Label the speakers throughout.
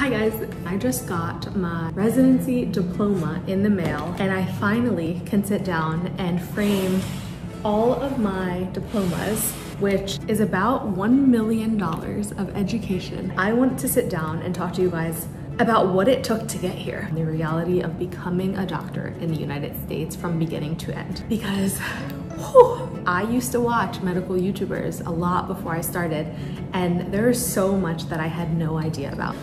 Speaker 1: Hi guys, I just got my residency diploma in the mail and I finally can sit down and frame all of my diplomas, which is about $1 million of education. I want to sit down and talk to you guys about what it took to get here, the reality of becoming a doctor in the United States from beginning to end. Because I used to watch medical YouTubers a lot before I started, and there's so much that I had no idea about.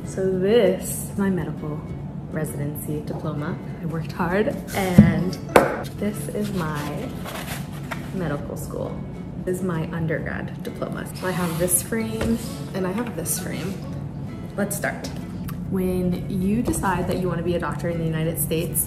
Speaker 1: So this is my medical residency diploma. I worked hard, and this is my medical school. This is my undergrad diploma. So I have this frame and I have this frame. Let's start. When you decide that you want to be a doctor in the United States,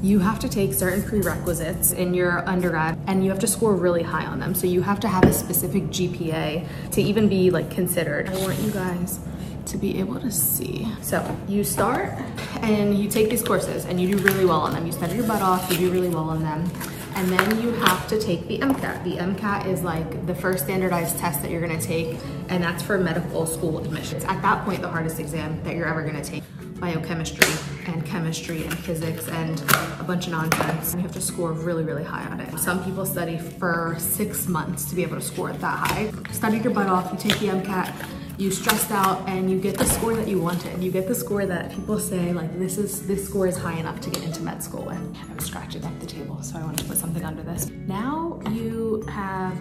Speaker 1: you have to take certain prerequisites in your undergrad and you have to score really high on them. So you have to have a specific GPA to even be like considered. I want you guys to be able to see. So you start and you take these courses and you do really well on them. You study your butt off, you do really well on them. And then you have to take the MCAT. The MCAT is like the first standardized test that you're gonna take, and that's for medical school admissions. At that point, the hardest exam that you're ever gonna take. Biochemistry and chemistry and physics and a bunch of nonsense. And you have to score really, really high on it. Some people study for 6 months to be able to score it that high. Studied your butt off, you take the MCAT, you stressed out, and you get the score that you wanted. You get the score that people say, like, this score is high enough to get into med school with. I'm scratching up the table, so I want to put something under this. Now you have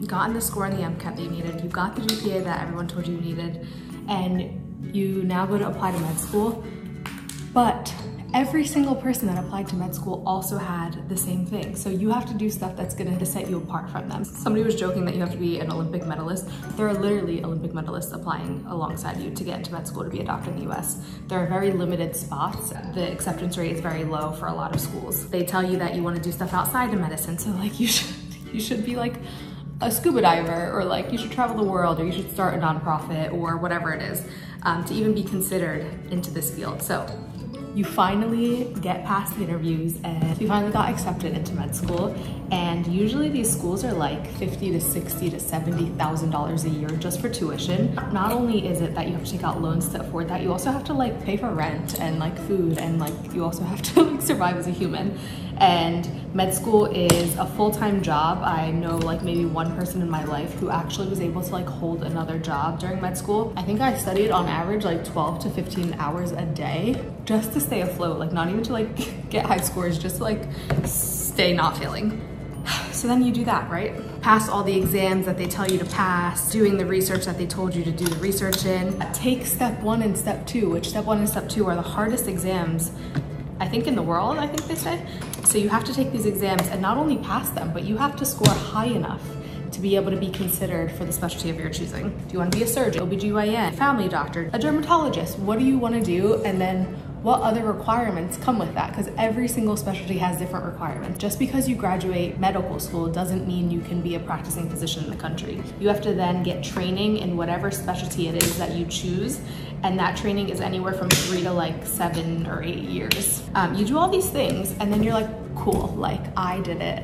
Speaker 1: gotten the score on the MCAT that you needed, you got the GPA that everyone told you you needed, and you now go to apply to med school, but every single person that applied to med school also had the same thing. So you have to do stuff that's gonna set you apart from them. Somebody was joking that you have to be an Olympic medalist. There are literally Olympic medalists applying alongside you to get into med school to be a doctor in the US. There are very limited spots. The acceptance rate is very low for a lot of schools. They tell you that you wanna do stuff outside of medicine. So like you should be like a scuba diver, or like you should travel the world, or you should start a nonprofit, or whatever it is, to even be considered into this field. So you finally get past the interviews and you finally got accepted into med school. And usually these schools are like $50,000 to $60,000 to $70,000 a year just for tuition. Not only is it that you have to take out loans to afford that, you also have to like pay for rent and like food, and like you also have to like survive as a human. And med school is a full-time job. I know like maybe one person in my life who actually was able to like hold another job during med school. I think I studied on average like 12 to 15 hours a day just to stay afloat, like not even to like get high scores, just to like stay not failing. So then you do that, right? Pass all the exams that they tell you to pass, doing the research that they told you to do the research in. Take step 1 and step 2, which step 1 and step 2 are the hardest exams I think in the world, I think they say. So you have to take these exams and not only pass them, but you have to score high enough to be able to be considered for the specialty of your choosing. Do you want to be a surgeon, OBGYN, family doctor, a dermatologist? What do you want to do? And then what other requirements come with that? Because every single specialty has different requirements. Just because you graduate medical school doesn't mean you can be a practicing physician in the country. You have to then get training in whatever specialty it is that you choose. And that training is anywhere from 3 to like 7 or 8 years. You do all these things and then you're like, cool, like I did it.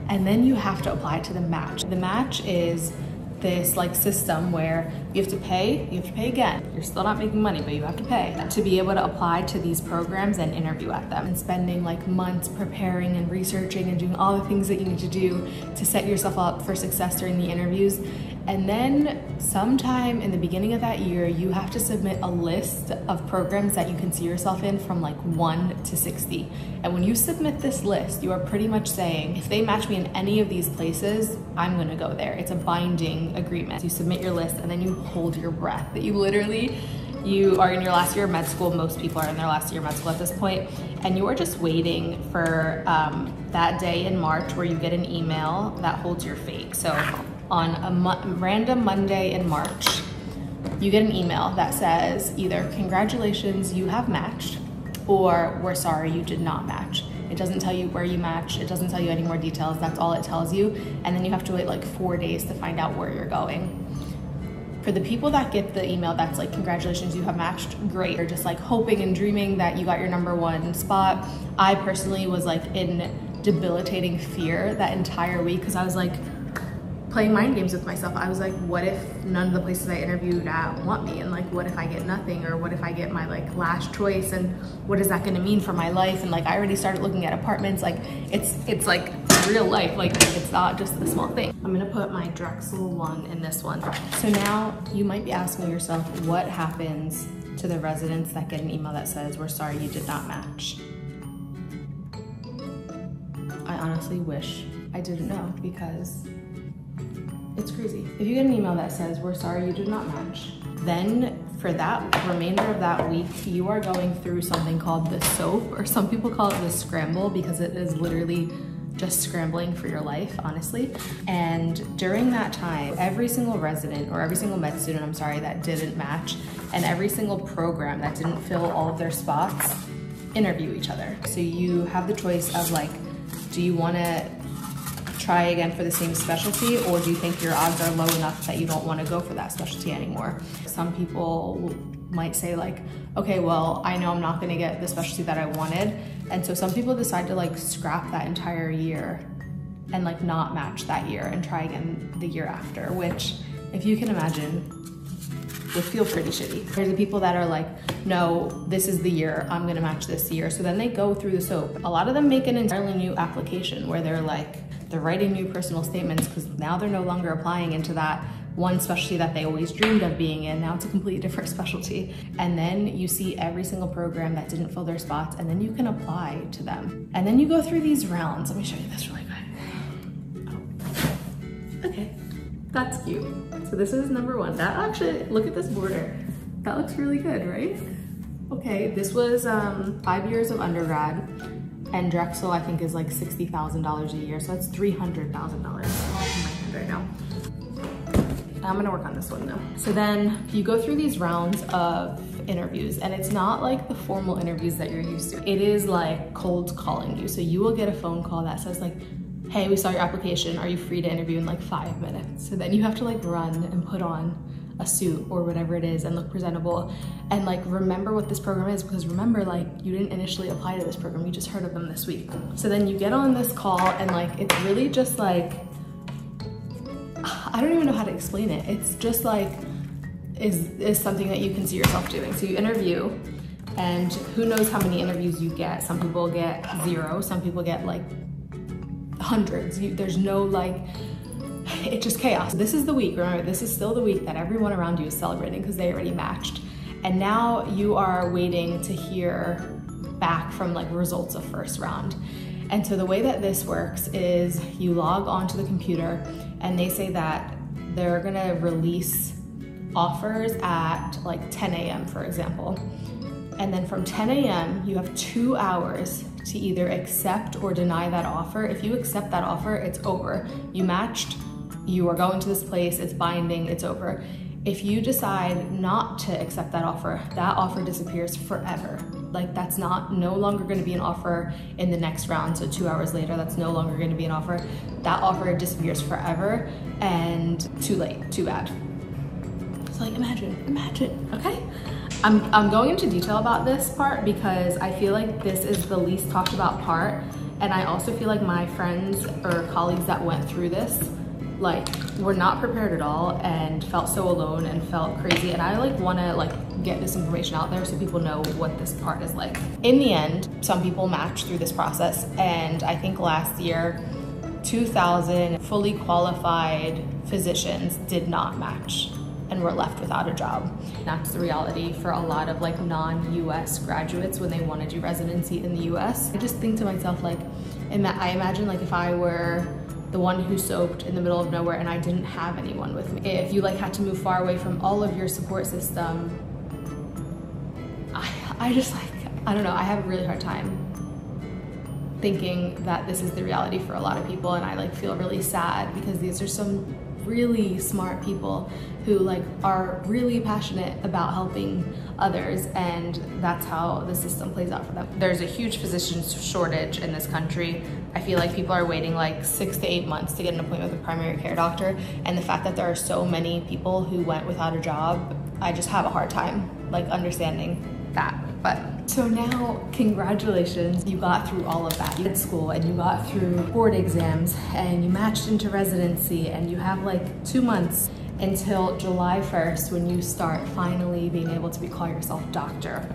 Speaker 1: And then you have to apply to the match. The match is this like system where you have to pay again. You're still not making money, but you have to pay to be able to apply to these programs and interview at them, and spending like months preparing and researching and doing all the things that you need to do to set yourself up for success during the interviews. And then sometime in the beginning of that year, you have to submit a list of programs that you can see yourself in from like 1 to 60. And when you submit this list, you are pretty much saying, if they match me in any of these places, I'm gonna go there. It's a binding agreement. You submit your list and then you hold your breath. That you are in your last year of med school. Most people are in their last year of med school at this point. And you are just waiting for that day in March where you get an email that holds your fate. So on a random Monday in March, you get an email that says either congratulations, you have matched, or we're sorry, you did not match. It doesn't tell you where you match. It doesn't tell you any more details. That's all it tells you. And then you have to wait like 4 days to find out where you're going. For the people that get the email that's like, congratulations, you have matched, great. You're just like hoping and dreaming that you got your #1 spot. I personally was like in debilitating fear that entire week because I was like, playing mind games with myself. I was like, what if none of the places I interviewed at want me? And like, what if I get nothing? Or what if I get my like last choice? And what is that gonna mean for my life? And like, I already started looking at apartments. Like it's like real life. Like it's not just the small thing. I'm gonna put my Drexel one in this one. So now you might be asking yourself, what happens to the residents that get an email that says, we're sorry you did not match? I honestly wish I didn't know, because it's crazy. If you get an email that says, we're sorry you did not match, then for that remainder of that week, you are going through something called the SOAP, or some people call it the scramble, because it is literally just scrambling for your life, honestly. And during that time, every single resident, or every single med student, I'm sorry, that didn't match, and every single program that didn't fill all of their spots, interview each other. So you have the choice of like, do you wanna try again for the same specialty, or do you think your odds are low enough that you don't want to go for that specialty anymore? Some people might say like, okay, well, I know I'm not going to get the specialty that I wanted. And so some people decide to like scrap that entire year and like not match that year and try again the year after, which, if you can imagine, would feel pretty shitty. There's the people that are like, no, this is the year, I'm gonna match this year. So then they go through the SOAP. A lot of them make an entirely new application where they're like, they're writing new personal statements, because now they're no longer applying into that one specialty that they always dreamed of being in. Now it's a completely different specialty. And then you see every single program that didn't fill their spots, and then you can apply to them. And then you go through these rounds. Let me show you this really quick. Oh. Okay, that's cute. So this is number one. That actually, look at this border. That looks really good, right? Okay, this was 5 years of undergrad, and Drexel I think is like $60,000 a year, so that's $300,000 right now. I'm gonna work on this one though. So then you go through these rounds of interviews, and it's not like the formal interviews that you're used to. It is like cold calling you. So you will get a phone call that says like, hey, we saw your application, are you free to interview in like 5 minutes? So then you have to like run and put on a suit or whatever it is and look presentable and like remember what this program is, because remember, like, you didn't initially apply to this program, you just heard of them this week. So then you get on this call, and like, it's really just like, I don't even know how to explain it. It's just like, is something that you can see yourself doing. So you interview, and who knows how many interviews you get. Some people get 0, some people get like hundreds. There's no like, it's just chaos. This is the week, remember, this is still the week that everyone around you is celebrating because they already matched. And now you are waiting to hear back from like results of first round. And so the way that this works is you log onto the computer, and they say that they're gonna release offers at like 10 a.m. for example. And then from 10 a.m. you have 2 hours to either accept or deny that offer. If you accept that offer, it's over. You matched, you are going to this place, it's binding, it's over. If you decide not to accept that offer disappears forever. Like, that's no longer gonna be an offer in the next round. So 2 hours later, that's no longer gonna be an offer. That offer disappears forever, and too late, too bad. So like, imagine, okay? I'm going into detail about this part because I feel like this is the least talked about part. And I also feel like my friends or colleagues that went through this, like, were not prepared at all and felt so alone and felt crazy. And I like wanna like get this information out there so people know what this part is like. In the end, some people matched through this process. And I think last year, 2,000 fully qualified physicians did not match and were left without a job. That's the reality for a lot of like non-US graduates when they want to do residency in the US. I just think to myself, like, I imagine like if I were the one who soaped in the middle of nowhere and I didn't have anyone with me. If you like had to move far away from all of your support system, I just like, I don't know, I have a really hard time thinking that this is the reality for a lot of people, and I like feel really sad because these are some really smart people who like are really passionate about helping others, and that's how the system plays out for them. There's a huge physician shortage in this country. I feel like people are waiting like 6 to 8 months to get an appointment with a primary care doctor, and the fact that there are so many people who went without a job, I just have a hard time like understanding that. But so now, congratulations, you got through all of that. You did school and you got through board exams and you matched into residency and you have like 2 months until July 1st when you start finally being able to call yourself doctor.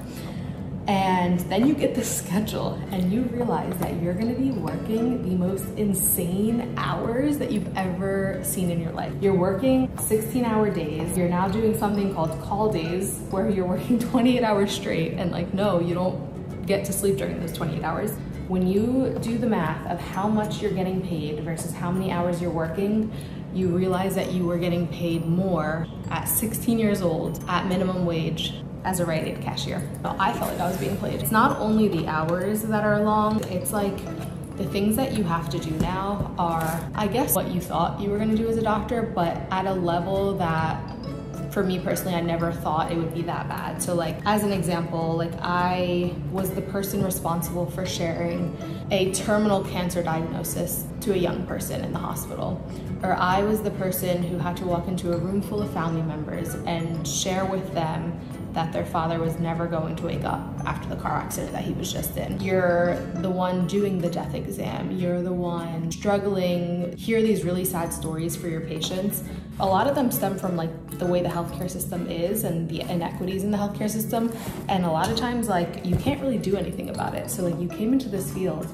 Speaker 1: And then you get the schedule and you realize that you're gonna be working the most insane hours that you've ever seen in your life. You're working 16-hour days. You're now doing something called call days where you're working 28 hours straight and like, no, you don't get to sleep during those 28 hours. When you do the math of how much you're getting paid versus how many hours you're working, you realize that you were getting paid more at 16 years old at minimum wage as a Rite Aid cashier. So I felt like I was being played. It's not only the hours that are long, it's like the things that you have to do now are, I guess, what you thought you were gonna do as a doctor, but at a level that, for me personally, I never thought it would be that bad. So like, as an example, like I was the person responsible for sharing a terminal cancer diagnosis to a young person in the hospital. Or I was the person who had to walk into a room full of family members and share with them that their father was never going to wake up after the car accident that he was just in. You're the one doing the death exam. You're the one struggling, hear these really sad stories for your patients. A lot of them stem from like the way the healthcare system is and the inequities in the healthcare system. And a lot of times like you can't really do anything about it. So like you came into this field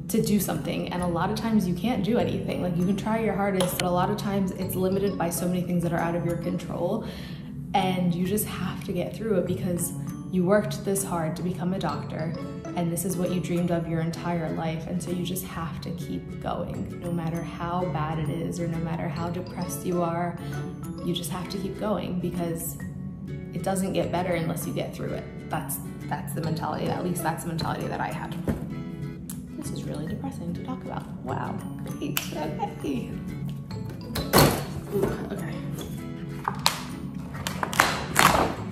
Speaker 1: to do something, and a lot of times you can't do anything. Like you can try your hardest, but a lot of times it's limited by so many things that are out of your control. And you just have to get through it because you worked this hard to become a doctor and this is what you dreamed of your entire life. And so you just have to keep going. No matter how bad it is or no matter how depressed you are, you just have to keep going because it doesn't get better unless you get through it. That's the mentality, at least that's the mentality that I had. This is really depressing to talk about. Wow, great, okay. Ooh, okay.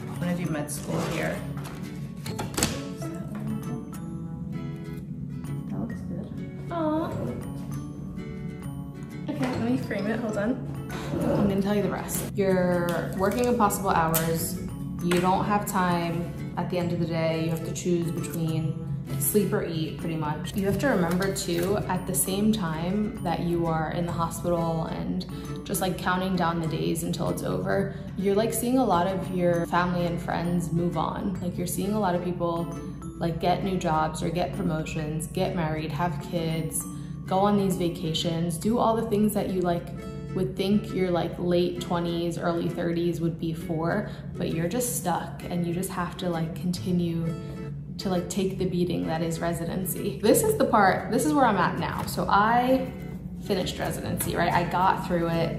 Speaker 1: I'm gonna do med school here. That looks good. Aww. Okay, let me frame it, hold on. I'm gonna tell you the rest. You're working impossible hours. You don't have time at the end of the day. You have to choose between sleep or eat, pretty much. You have to remember too, at the same time that you are in the hospital and just like counting down the days until it's over, you're like seeing a lot of your family and friends move on. Like you're seeing a lot of people like get new jobs or get promotions, get married, have kids, go on these vacations, do all the things that you like would think your like late 20s, early 30s would be for, but you're just stuck and you just have to like continue to like take the beating that is residency. This is the part, this is where I'm at now. So I finished residency, right? I got through it.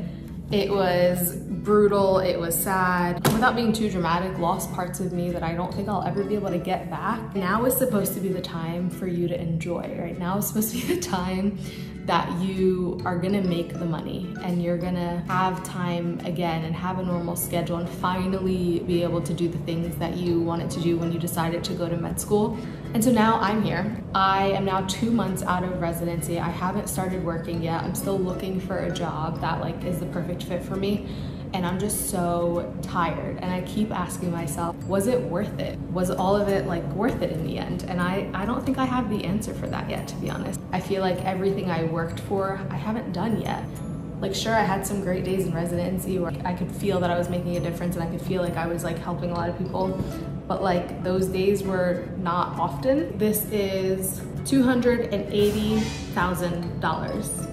Speaker 1: It was brutal, it was sad. Without being too dramatic, lost parts of me that I don't think I'll ever be able to get back. Now is supposed to be the time for you to enjoy, right? Now is supposed to be the time that you are gonna make the money and you're gonna have time again and have a normal schedule and finally be able to do the things that you wanted to do when you decided to go to med school. And so now I'm here. I am now 2 months out of residency. I haven't started working yet. I'm still looking for a job that like is the perfect fit for me. And I'm just so tired. And I keep asking myself, was it worth it? Was all of it like worth it in the end? And I don't think I have the answer for that yet, to be honest. I feel like everything I worked for, I haven't done yet. Like sure, I had some great days in residency where I could feel that I was making a difference and I could feel like I was like helping a lot of people, but like those days were not often. This is $280,000.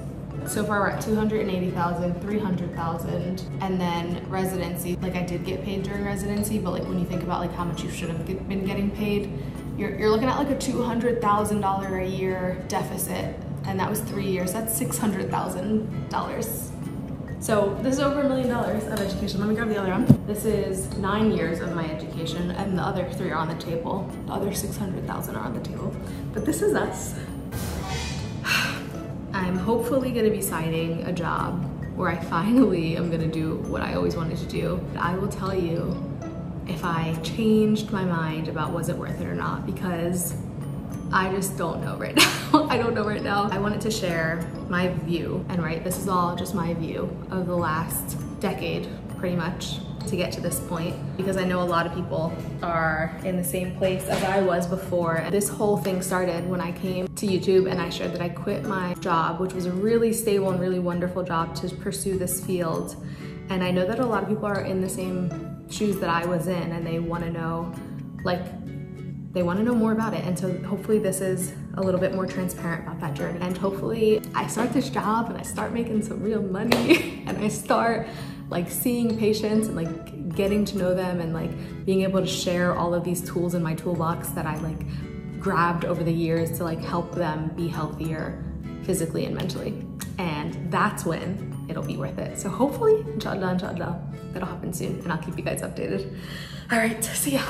Speaker 1: So far we're at 280,000, 300,000, and then residency. Like I did get paid during residency, but like when you think about like how much you should have been getting paid, you're looking at like a $200,000 a year deficit, and that was 3 years. That's $600,000. So this is over $1 million of education. Let me grab the other one. This is 9 years of my education, and the other 3 are on the table. The other 600,000 are on the table. But this is us. I'm hopefully gonna be signing a job where I finally am gonna do what I always wanted to do. I will tell you if I changed my mind about was it worth it or not, because I just don't know right now. I don't know right now. I wanted to share my view, and right, this is all just my view of the last decade, pretty much, to get to this point, because I know a lot of people are in the same place as I was before. And this whole thing started when I came to YouTube and I shared that I quit my job, which was a really stable and really wonderful job, to pursue this field. And I know that a lot of people are in the same shoes that I was in, and they want to know, they want to know more about it. And so hopefully this is a little bit more transparent about that journey. And hopefully I start this job and I start making some real money and I start seeing patients and getting to know them, and being able to share all of these tools in my toolbox that I grabbed over the years to help them be healthier physically and mentally. And that's when it'll be worth it. So hopefully, inshallah, that'll happen soon, and I'll keep you guys updated. All right, see ya.